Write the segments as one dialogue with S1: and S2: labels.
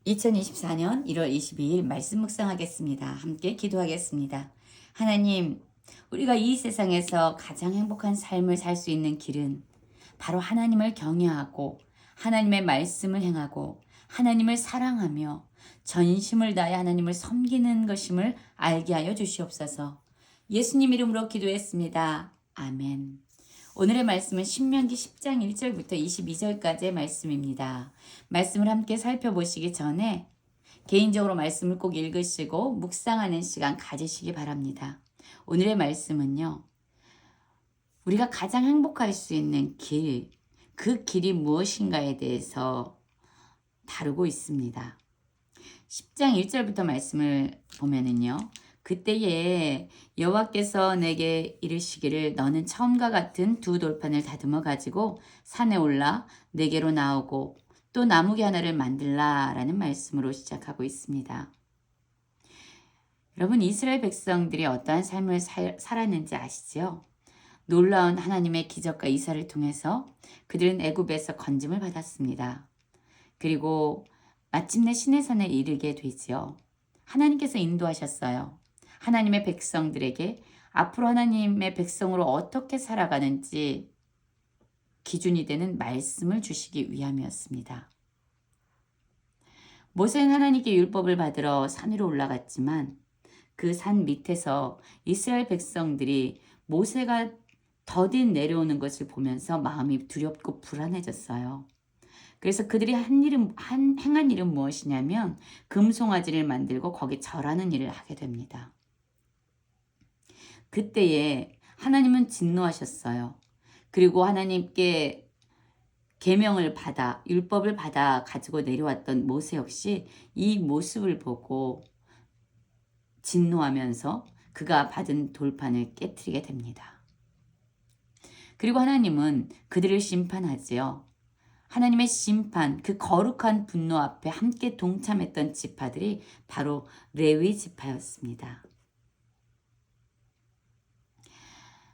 S1: 2024년 1월 22일 말씀 묵상하겠습니다. 함께 기도하겠습니다. 하나님, 우리가 이 세상에서 가장 행복한 삶을 살 수 있는 길은 바로 하나님을 경외하고 하나님의 말씀을 행하고 하나님을 사랑하며 전심을 다해 하나님을 섬기는 것임을 알게 하여 주시옵소서. 예수님 이름으로 기도했습니다. 아멘. 오늘의 말씀은 신명기 10장 1절부터 22절까지의 말씀입니다. 말씀을 함께 살펴보시기 전에 개인적으로 말씀을 꼭 읽으시고 묵상하는 시간 가지시기 바랍니다. 오늘의 말씀은요, 우리가 가장 행복할 수 있는 길, 그 길이 무엇인가에 대해서 다루고 있습니다. 10장 1절부터 말씀을 보면은요, 그때에 여호와께서 내게 이르시기를 너는 처음과 같은 두 돌판을 다듬어 가지고 산에 올라 내게로 나오고 또 나무개 하나를 만들라 라는 말씀으로 시작하고 있습니다. 여러분, 이스라엘 백성들이 어떠한 삶을 살았는지 아시죠? 놀라운 하나님의 기적과 이사를 통해서 그들은 애굽에서 건짐을 받았습니다. 그리고 마침내 시내산에 이르게 되지요. 하나님께서 인도하셨어요. 하나님의 백성들에게 앞으로 하나님의 백성으로 어떻게 살아가는지 기준이 되는 말씀을 주시기 위함이었습니다. 모세는 하나님께 율법을 받으러 산 위로 올라갔지만 그 산 밑에서 이스라엘 백성들이 모세가 더딘 내려오는 것을 보면서 마음이 두렵고 불안해졌어요. 그래서 그들이 행한 일은 무엇이냐면 금송아지를 만들고 거기 절하는 일을 하게 됩니다. 그때에 하나님은 진노하셨어요. 그리고 하나님께 계명을 받아 율법을 받아 가지고 내려왔던 모세 역시 이 모습을 보고 진노하면서 그가 받은 돌판을 깨트리게 됩니다. 그리고 하나님은 그들을 심판하지요. 하나님의 심판, 그 거룩한 분노 앞에 함께 동참했던 지파들이 바로 레위 지파였습니다.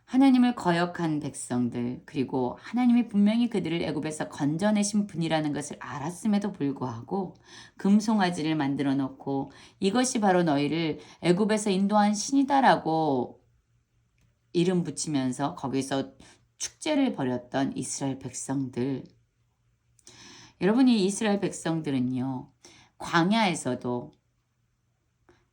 S1: 하나님을 거역한 백성들, 그리고 하나님이 분명히 그들을 애굽에서 건져내신 분이라는 것을 알았음에도 불구하고 금송아지를 만들어 놓고 이것이 바로 너희를 애굽에서 인도한 신이다라고 이름 붙이면서 거기서 축제를 벌였던 이스라엘 백성들. 여러분, 이 이스라엘 백성들은요, 광야에서도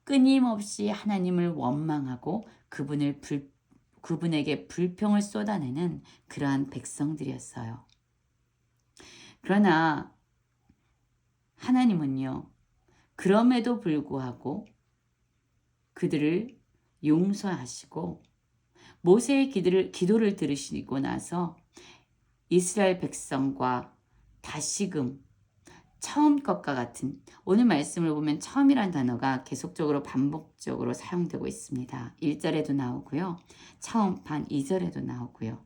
S1: 끊임없이 하나님을 원망하고 그분에게 불평을 쏟아내는 그러한 백성들이었어요. 그러나 하나님은요, 그럼에도 불구하고 그들을 용서하시고 모세의 기도를 들으시고 나서 이스라엘 백성과 다시금 처음 것과 같은, 오늘 말씀을 보면 처음이란 단어가 계속적으로 반복적으로 사용되고 있습니다. 1절에도 나오고요. 처음판 2절에도 나오고요.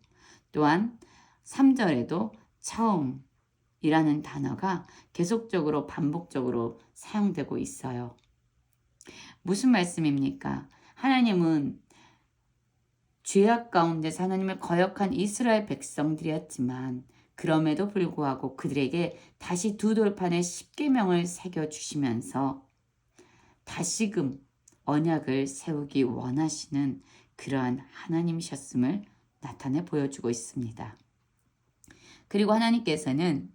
S1: 또한 3절에도 처음이라는 단어가 계속적으로 반복적으로 사용되고 있어요. 무슨 말씀입니까? 하나님은 죄악 가운데서 하나님을 거역한 이스라엘 백성들이었지만 그럼에도 불구하고 그들에게 다시 두 돌판의 십계명을 새겨주시면서 다시금 언약을 세우기 원하시는 그러한 하나님이셨음을 나타내 보여주고 있습니다. 그리고 하나님께서는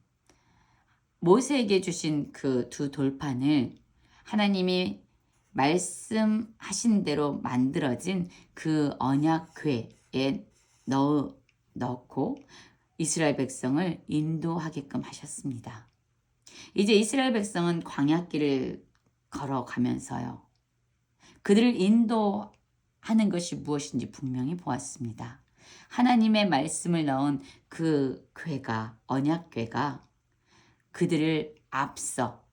S1: 모세에게 주신 그 두 돌판을 하나님이 말씀하신 대로 만들어진 그 언약궤에 넣고 이스라엘 백성을 인도하게끔 하셨습니다. 이제 이스라엘 백성은 광야길을 걸어가면서요, 그들을 인도하는 것이 무엇인지 분명히 보았습니다. 하나님의 말씀을 넣은 그 궤가, 언약궤가 그들을 앞서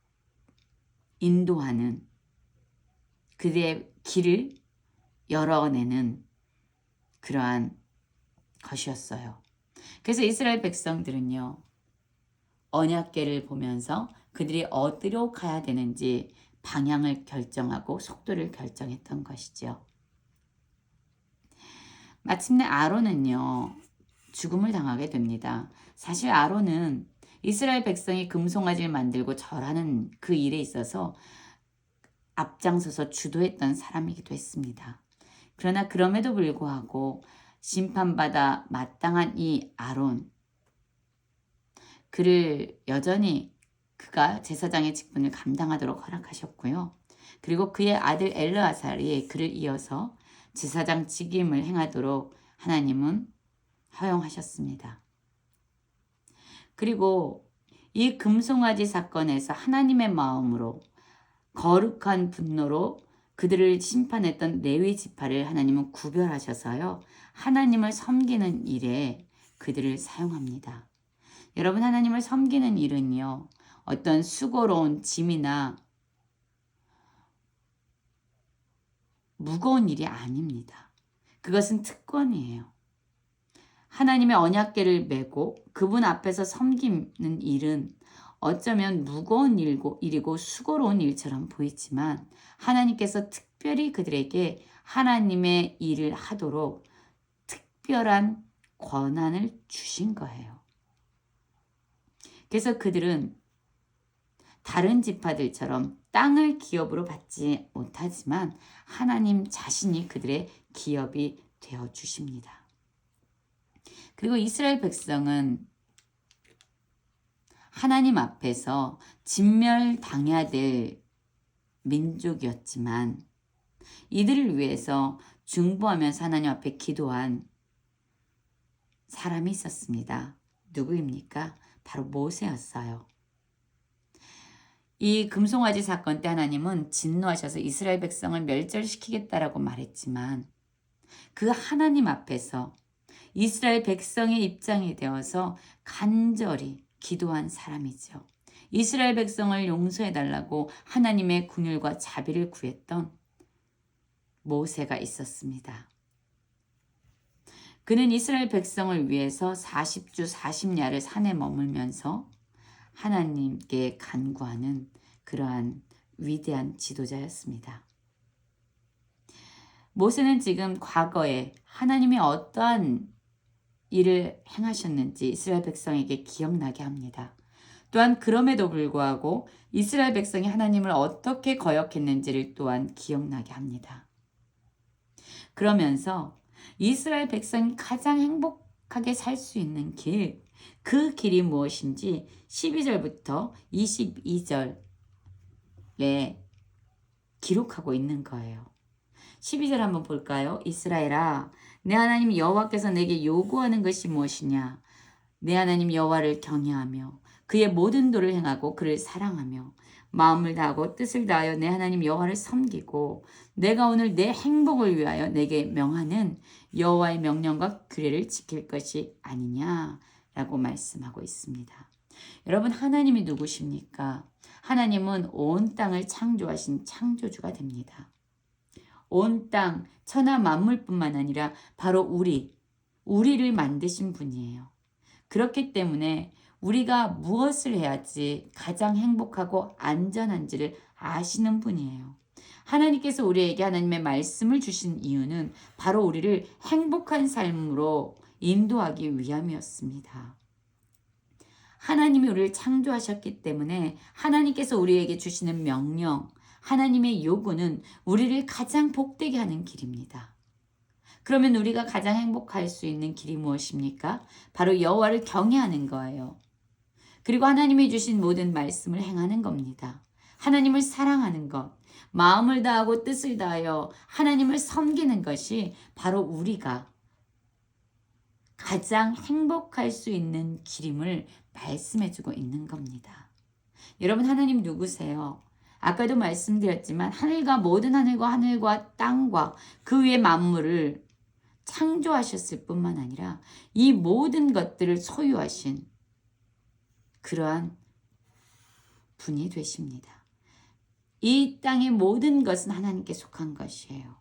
S1: 인도하는, 그들의 길을 열어내는 그러한 것이었어요. 그래서 이스라엘 백성들은요, 언약궤를 보면서 그들이 어디로 가야 되는지 방향을 결정하고 속도를 결정했던 것이죠. 마침내 아론은요, 죽음을 당하게 됩니다. 사실 아론은 이스라엘 백성이 금송아지를 만들고 절하는 그 일에 있어서 앞장서서 주도했던 사람이기도 했습니다. 그러나 그럼에도 불구하고 심판받아 마땅한 이 아론, 그를 여전히 그가 제사장의 직분을 감당하도록 허락하셨고요. 그리고 그의 아들 엘르아살이 그를 이어서 제사장 직임을 행하도록 하나님은 허용하셨습니다. 그리고 이 금송아지 사건에서 하나님의 마음으로 거룩한 분노로 그들을 심판했던 레위 지파를 하나님은 구별하셔서요. 하나님을 섬기는 일에 그들을 사용합니다. 여러분, 하나님을 섬기는 일은요. 어떤 수고로운 짐이나 무거운 일이 아닙니다. 그것은 특권이에요. 하나님의 언약궤를 메고 그분 앞에서 섬기는 일은 어쩌면 무거운 일이고 수고로운 일처럼 보이지만 하나님께서 특별히 그들에게 하나님의 일을 하도록 특별한 권한을 주신 거예요. 그래서 그들은 다른 지파들처럼 땅을 기업으로 받지 못하지만 하나님 자신이 그들의 기업이 되어 주십니다. 그리고 이스라엘 백성은 하나님 앞에서 진멸당해야 될 민족이었지만 이들을 위해서 중보하면서 하나님 앞에 기도한 사람이 있었습니다. 누구입니까? 바로 모세였어요. 이 금송아지 사건 때 하나님은 진노하셔서 이스라엘 백성을 멸절시키겠다라고 말했지만 그 하나님 앞에서 이스라엘 백성의 입장이 되어서 간절히 기도한 사람이죠. 이스라엘 백성을 용서해달라고 하나님의 긍휼과 자비를 구했던 모세가 있었습니다. 그는 이스라엘 백성을 위해서 40주 40야를 산에 머물면서 하나님께 간구하는 그러한 위대한 지도자였습니다. 모세는 지금 과거에 하나님이 어떠한 일을 행하셨는지 이스라엘 백성에게 기억나게 합니다. 또한 그럼에도 불구하고 이스라엘 백성이 하나님을 어떻게 거역했는지를 또한 기억나게 합니다. 그러면서 이스라엘 백성이 가장 행복하게 살 수 있는 길, 그 길이 무엇인지 12절부터 22절에 기록하고 있는 거예요. 12절 한번 볼까요? 이스라엘아, 내 하나님 여호와께서 내게 요구하는 것이 무엇이냐? 내 하나님 여호와를 경외하며 그의 모든 도를 행하고 그를 사랑하며 마음을 다하고 뜻을 다하여 내 하나님 여호와를 섬기고 내가 오늘 내 행복을 위하여 내게 명하는 여호와의 명령과 규례를 지킬 것이 아니냐라고 말씀하고 있습니다. 여러분, 하나님이 누구십니까? 하나님은 온 땅을 창조하신 창조주가 됩니다. 온 땅, 천하 만물뿐만 아니라 바로 우리를 만드신 분이에요. 그렇기 때문에 우리가 무엇을 해야지 가장 행복하고 안전한지를 아시는 분이에요. 하나님께서 우리에게 하나님의 말씀을 주신 이유는 바로 우리를 행복한 삶으로 인도하기 위함이었습니다. 하나님이 우리를 창조하셨기 때문에 하나님께서 우리에게 주시는 명령, 하나님의 요구는 우리를 가장 복되게 하는 길입니다. 그러면 우리가 가장 행복할 수 있는 길이 무엇입니까? 바로 여호와를 경외하는 거예요. 그리고 하나님이 주신 모든 말씀을 행하는 겁니다. 하나님을 사랑하는 것, 마음을 다하고 뜻을 다하여 하나님을 섬기는 것이 바로 우리가 가장 행복할 수 있는 길임을 말씀해주고 있는 겁니다. 여러분, 하나님 누구세요? 아까도 말씀드렸지만 모든 하늘과 땅과 그 위의 만물을 창조하셨을 뿐만 아니라 이 모든 것들을 소유하신 그러한 분이 되십니다. 이 땅의 모든 것은 하나님께 속한 것이에요.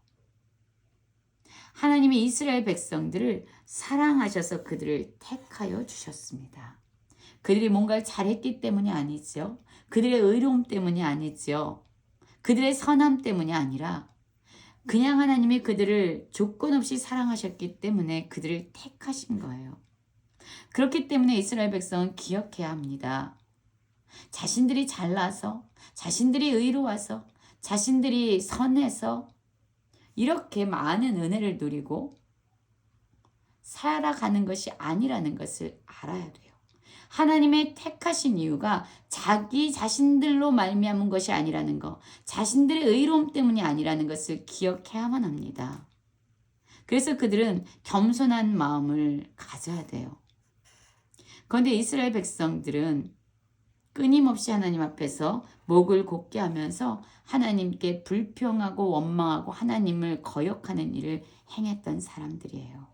S1: 하나님이 이스라엘 백성들을 사랑하셔서 그들을 택하여 주셨습니다. 그들이 뭔가를 잘했기 때문이 아니죠. 그들의 의로움 때문이 아니죠. 그들의 선함 때문이 아니라 그냥 하나님이 그들을 조건 없이 사랑하셨기 때문에 그들을 택하신 거예요. 그렇기 때문에 이스라엘 백성은 기억해야 합니다. 자신들이 잘나서, 자신들이 의로워서, 자신들이 선해서 이렇게 많은 은혜를 누리고 살아가는 것이 아니라는 것을 알아야 돼요. 하나님의 택하신 이유가 자기 자신들로 말미암은 것이 아니라는 것, 자신들의 의로움 때문이 아니라는 것을 기억해야만 합니다. 그래서 그들은 겸손한 마음을 가져야 돼요. 그런데 이스라엘 백성들은 끊임없이 하나님 앞에서 목을 곧게 하면서 하나님께 불평하고 원망하고 하나님을 거역하는 일을 행했던 사람들이에요.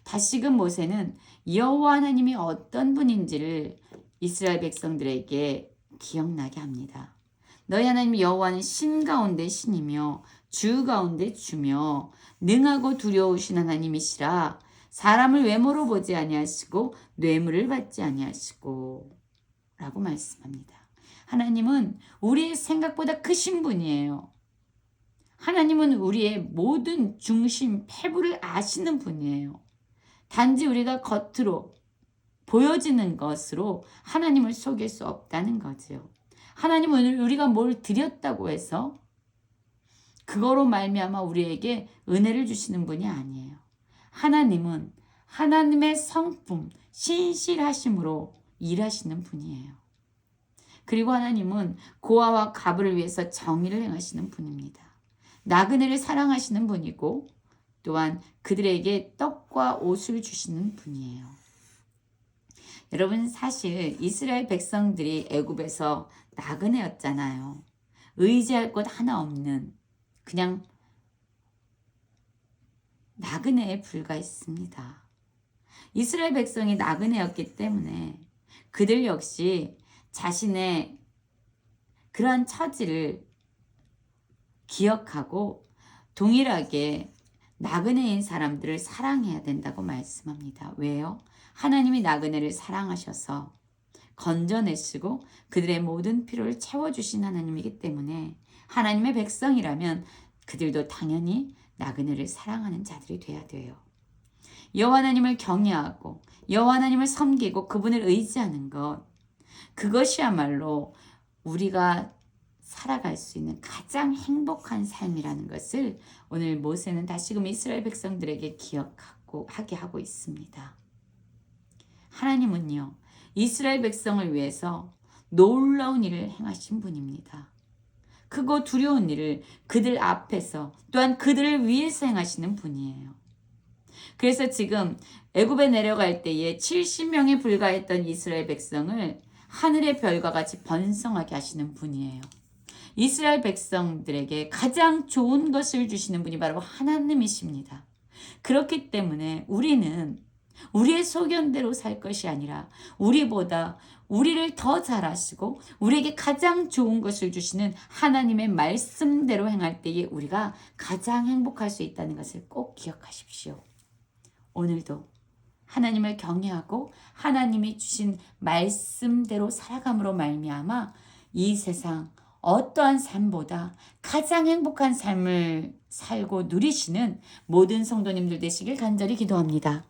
S1: 다시금 모세는 여호와 하나님이 어떤 분인지를 이스라엘 백성들에게 기억나게 합니다. 너희 하나님 여호와는 신 가운데 신이며 주 가운데 주며 능하고 두려우신 하나님이시라. 사람을 외모로 보지 아니하시고 뇌물을 받지 아니하시고 라고 말씀합니다. 하나님은 우리의 생각보다 크신 분이에요. 하나님은 우리의 모든 중심, 패부를 아시는 분이에요. 단지 우리가 겉으로 보여지는 것으로 하나님을 속일 수 없다는 거죠. 하나님은 우리가 뭘 드렸다고 해서 그거로 말미암아 우리에게 은혜를 주시는 분이 아니에요. 하나님은 하나님의 성품, 신실하심으로 일하시는 분이에요. 그리고 하나님은 고아와 가부를 위해서 정의를 행하시는 분입니다. 나그네를 사랑하시는 분이고 또한 그들에게 떡과 옷을 주시는 분이에요. 여러분, 사실 이스라엘 백성들이 애굽에서 나그네였잖아요. 의지할 곳 하나 없는 그냥 나그네에 불과했습니다. 이스라엘 백성이 나그네였기 때문에 그들 역시 자신의 그러한 처지를 기억하고 동일하게 나그네인 사람들을 사랑해야 된다고 말씀합니다. 왜요? 하나님이 나그네를 사랑하셔서 건져내시고 그들의 모든 필요를 채워주신 하나님이기 때문에 하나님의 백성이라면 그들도 당연히 나그네를 사랑하는 자들이 돼야 돼요. 여호와 하나님을 경외하고 여호와 하나님을 섬기고 그분을 의지하는 것, 그것이야말로 우리가 살아갈 수 있는 가장 행복한 삶이라는 것을 오늘 모세는 다시금 이스라엘 백성들에게 기억하게 하고 있습니다. 하나님은요, 이스라엘 백성을 위해서 놀라운 일을 행하신 분입니다. 크고 두려운 일을 그들 앞에서 또한 그들을 위해서 행하시는 분이에요. 그래서 지금 애굽에 내려갈 때에 70명에 불과했던 이스라엘 백성을 하늘의 별과 같이 번성하게 하시는 분이에요. 이스라엘 백성들에게 가장 좋은 것을 주시는 분이 바로 하나님이십니다. 그렇기 때문에 우리는 우리의 소견대로 살 것이 아니라 우리보다 우리를 더 잘 아시고 우리에게 가장 좋은 것을 주시는 하나님의 말씀대로 행할 때에 우리가 가장 행복할 수 있다는 것을 꼭 기억하십시오. 오늘도 하나님을 경외하고 하나님이 주신 말씀대로 살아감으로 말미암아 이 세상 어떠한 삶보다 가장 행복한 삶을 살고 누리시는 모든 성도님들 되시길 간절히 기도합니다.